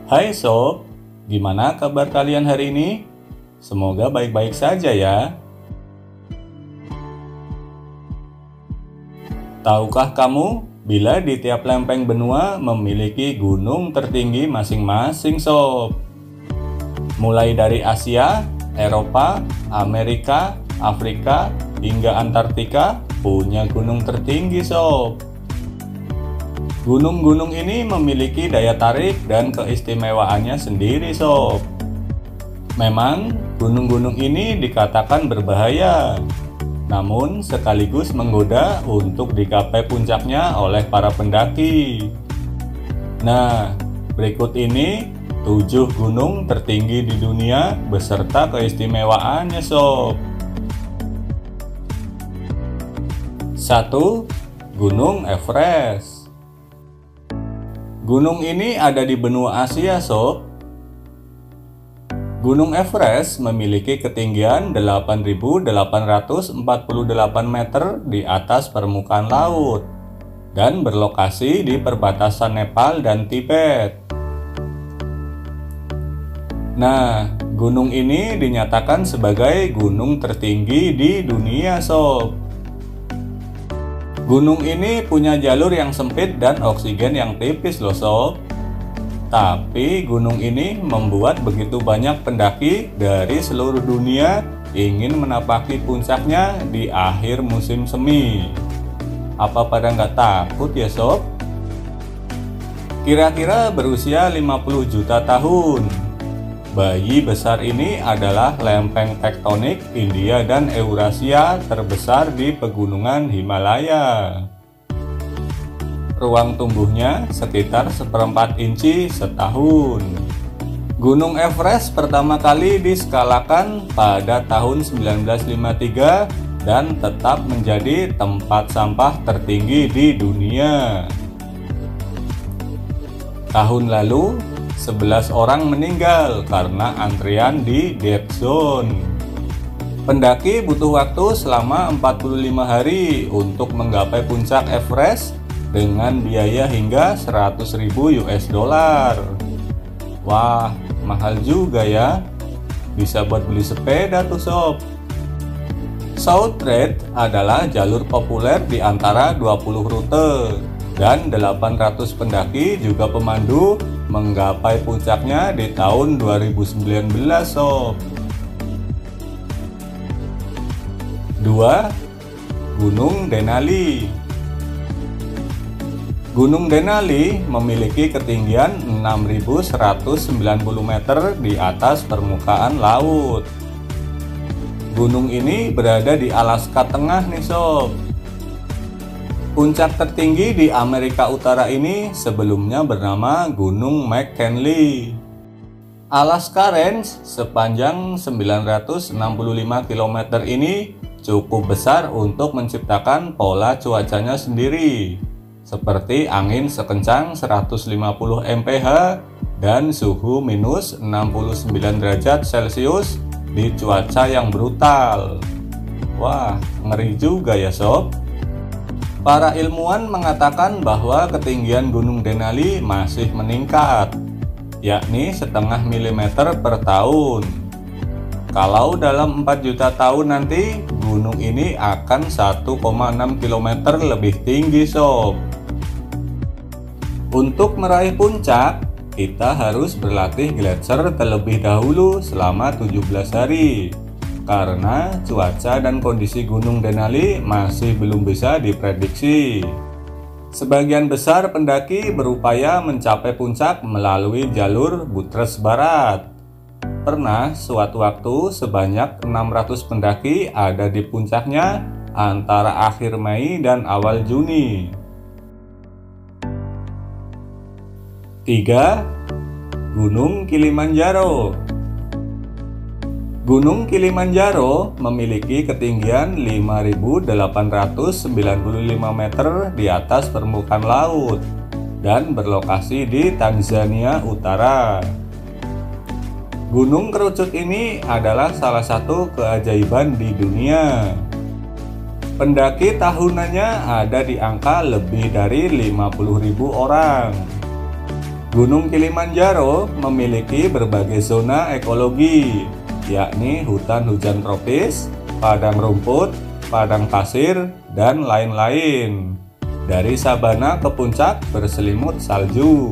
Hai sob, gimana kabar kalian hari ini? Semoga baik-baik saja ya. Tahukah kamu bila di tiap lempeng benua memiliki gunung tertinggi masing-masing sob? Mulai dari Asia, Eropa, Amerika, Afrika, hingga Antartika punya gunung tertinggi sob. Gunung-gunung ini memiliki daya tarik dan keistimewaannya sendiri sob. Memang gunung-gunung ini dikatakan berbahaya, namun sekaligus menggoda untuk digapai puncaknya oleh para pendaki. Nah, berikut ini 7 gunung tertinggi di dunia beserta keistimewaannya sob. 1. Gunung Everest. Gunung ini ada di benua Asia sob. Gunung Everest memiliki ketinggian 8.848 meter di atas permukaan laut dan berlokasi di perbatasan Nepal dan Tibet. Nah, gunung ini dinyatakan sebagai gunung tertinggi di dunia sob. Gunung ini punya jalur yang sempit dan oksigen yang tipis loh sob. Tapi gunung ini membuat begitu banyak pendaki dari seluruh dunia ingin menapaki puncaknya di akhir musim semi. Apa pada nggak takut ya sob? Kira-kira berusia 50 juta tahun. Bayi besar ini adalah lempeng tektonik India dan Eurasia terbesar di pegunungan Himalaya. Ruang tumbuhnya sekitar 1/4 inci setahun. Gunung Everest pertama kali diskalakan pada tahun 1953 dan tetap menjadi tempat sampah tertinggi di dunia. Tahun lalu, 11 orang meninggal karena antrian di dead zone. Pendaki butuh waktu selama 45 hari untuk menggapai puncak Everest dengan biaya hingga 100.000 US dollar. Wah, mahal juga ya. Bisa buat beli sepeda tuh sob. South Trail adalah jalur populer di antara 20 rute dan 800 pendaki juga pemandu menggapai puncaknya di tahun 2019 sob. 2. Gunung Denali. Gunung Denali memiliki ketinggian 6.190 meter di atas permukaan laut. Gunung ini berada di Alaska Tengah nih sob. Puncak tertinggi di Amerika Utara ini sebelumnya bernama Gunung McKinley. Alaska Range sepanjang 965 km ini cukup besar untuk menciptakan pola cuacanya sendiri, seperti angin sekencang 150 mph dan suhu minus 69 derajat Celcius di cuaca yang brutal. Wah, ngeri juga ya sob. Para ilmuwan mengatakan bahwa ketinggian Gunung Denali masih meningkat, yakni 0,5 mm per tahun. Kalau dalam 4 juta tahun nanti, gunung ini akan 1,6 km lebih tinggi sob. Untuk meraih puncak, kita harus berlatih gletser terlebih dahulu selama 17 hari. Karena cuaca dan kondisi Gunung Denali masih belum bisa diprediksi. Sebagian besar pendaki berupaya mencapai puncak melalui jalur Buttress Barat. Pernah suatu waktu sebanyak 600 pendaki ada di puncaknya antara akhir Mei dan awal Juni. 3. Gunung Kilimanjaro. Gunung Kilimanjaro memiliki ketinggian 5.895 meter di atas permukaan laut dan berlokasi di Tanzania Utara. Gunung kerucut ini adalah salah satu keajaiban di dunia. Pendaki tahunannya ada di angka lebih dari 50.000 orang. Gunung Kilimanjaro memiliki berbagai zona ekologi, yakni hutan hujan tropis, padang rumput, padang pasir, dan lain-lain. Dari sabana ke puncak berselimut salju.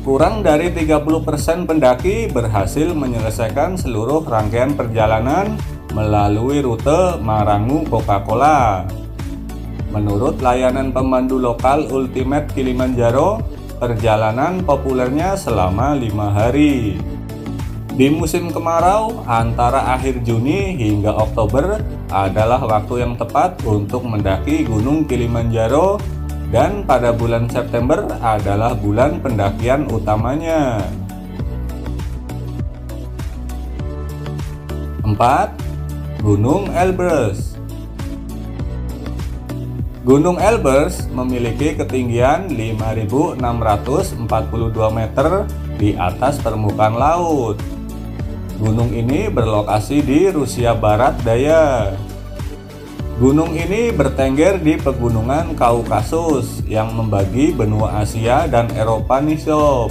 Kurang dari 30% pendaki berhasil menyelesaikan seluruh rangkaian perjalanan melalui rute Marangu Coca-Cola. Menurut layanan pemandu lokal Ultimate Kilimanjaro, perjalanan populernya selama 5 hari. Di musim kemarau, antara akhir Juni hingga Oktober adalah waktu yang tepat untuk mendaki Gunung Kilimanjaro, dan pada bulan September adalah bulan pendakian utamanya. 4. Gunung Elbrus. Gunung Elbrus memiliki ketinggian 5.642 meter di atas permukaan laut. Gunung ini berlokasi di Rusia Barat Daya. Gunung ini bertengger di pegunungan Kaukasus yang membagi benua Asia dan Eropa nih sob.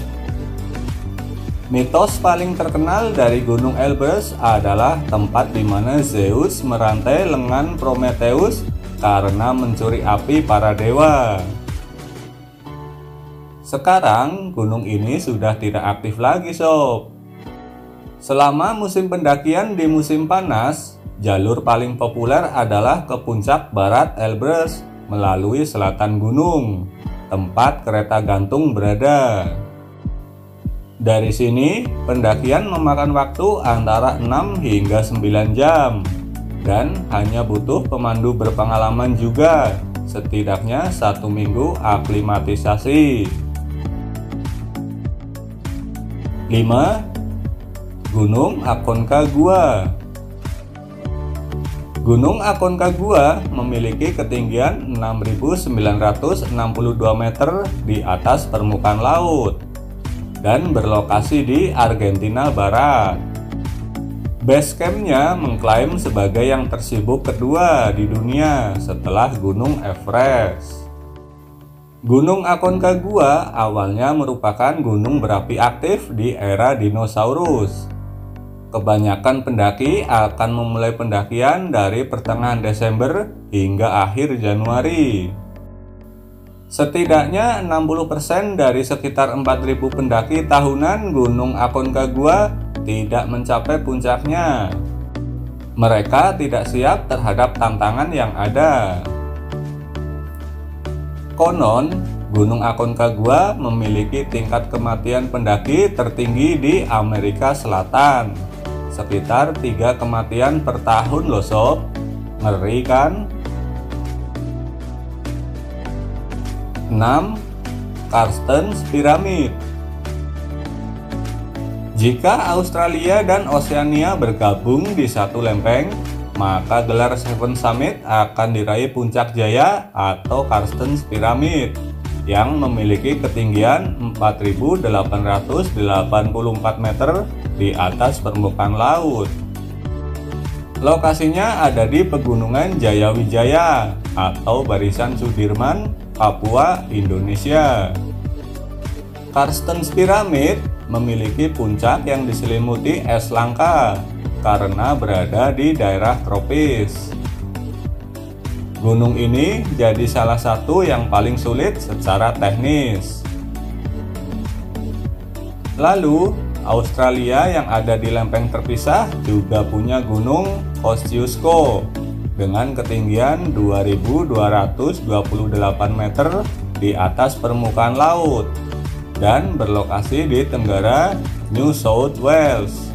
Mitos paling terkenal dari Gunung Elbrus adalah tempat di mana Zeus merantai lengan Prometheus karena mencuri api para dewa. Sekarang gunung ini sudah tidak aktif lagi sob. Selama musim pendakian di musim panas, jalur paling populer adalah ke puncak barat Elbrus melalui selatan gunung, tempat kereta gantung berada. Dari sini, pendakian memakan waktu antara 6 hingga 9 jam dan hanya butuh pemandu berpengalaman juga, setidaknya 1 minggu aklimatisasi. 5. Gunung Aconcagua. Gunung Aconcagua memiliki ketinggian 6.962 meter di atas permukaan laut dan berlokasi di Argentina Barat. Base campnya mengklaim sebagai yang tersibuk kedua di dunia setelah Gunung Everest. Gunung Aconcagua awalnya merupakan gunung berapi aktif di era dinosaurus. Kebanyakan pendaki akan memulai pendakian dari pertengahan Desember hingga akhir Januari. Setidaknya 60% dari sekitar 4.000 pendaki tahunan Gunung Aconcagua tidak mencapai puncaknya. Mereka tidak siap terhadap tantangan yang ada. Konon, Gunung Aconcagua memiliki tingkat kematian pendaki tertinggi di Amerika Selatan. Sekitar 3 kematian per tahun loh sob. Ngeri kan? 6. Carstensz Pyramid. Jika Australia dan Oseania bergabung di satu lempeng, maka gelar Seven Summit akan diraih Puncak Jaya atau Carstensz Pyramid yang memiliki ketinggian 4.884 meter di atas permukaan laut. Lokasinya ada di Pegunungan Jayawijaya atau Barisan Sudirman, Papua, Indonesia. Carstensz Pyramid memiliki puncak yang diselimuti es langka karena berada di daerah tropis. Gunung ini jadi salah satu yang paling sulit secara teknis. Lalu, Australia yang ada di lempeng terpisah juga punya Gunung Kosciuszko dengan ketinggian 2.228 meter di atas permukaan laut dan berlokasi di Tenggara New South Wales.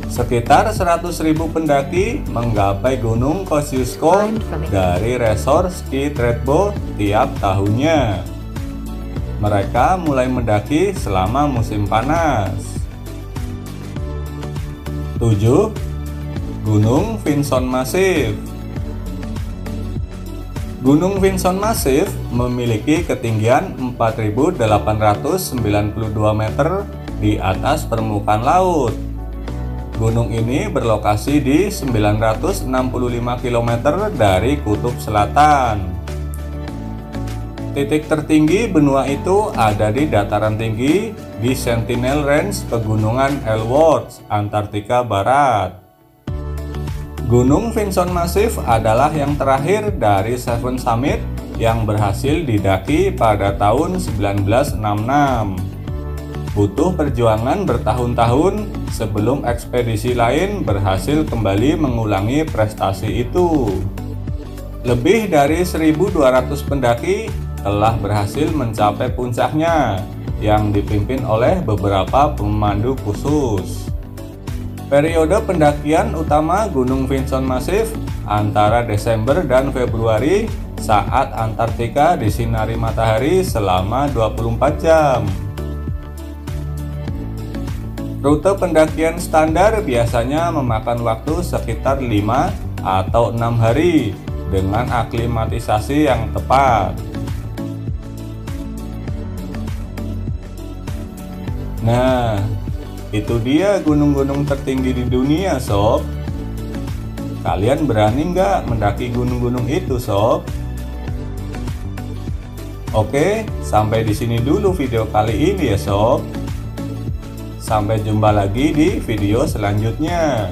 Sekitar 100.000 pendaki menggapai Gunung Kosciuszko dari resor ski Thredbo tiap tahunnya. Mereka mulai mendaki selama musim panas. 7. Gunung Vinson Massif. Gunung Vinson Massif memiliki ketinggian 4.892 meter di atas permukaan laut. Gunung ini berlokasi di 965 km dari kutub selatan. Titik tertinggi benua itu ada di dataran tinggi di Sentinel Range Pegunungan Ellsworth, Antartika Barat. Gunung Vinson Massif adalah yang terakhir dari Seven Summit yang berhasil didaki pada tahun 1966. Butuh perjuangan bertahun-tahun sebelum ekspedisi lain berhasil kembali mengulangi prestasi itu. Lebih dari 1.200 pendaki telah berhasil mencapai puncaknya yang dipimpin oleh beberapa pemandu khusus. Periode pendakian utama Gunung Vinson Massif antara Desember dan Februari saat Antartika disinari matahari selama 24 jam. Rute pendakian standar biasanya memakan waktu sekitar 5 atau 6 hari dengan aklimatisasi yang tepat. Nah, itu dia gunung-gunung tertinggi di dunia, sob. Kalian berani nggak mendaki gunung-gunung itu, sob? Oke, sampai di sini dulu video kali ini ya, sob. Sampai jumpa lagi di video selanjutnya.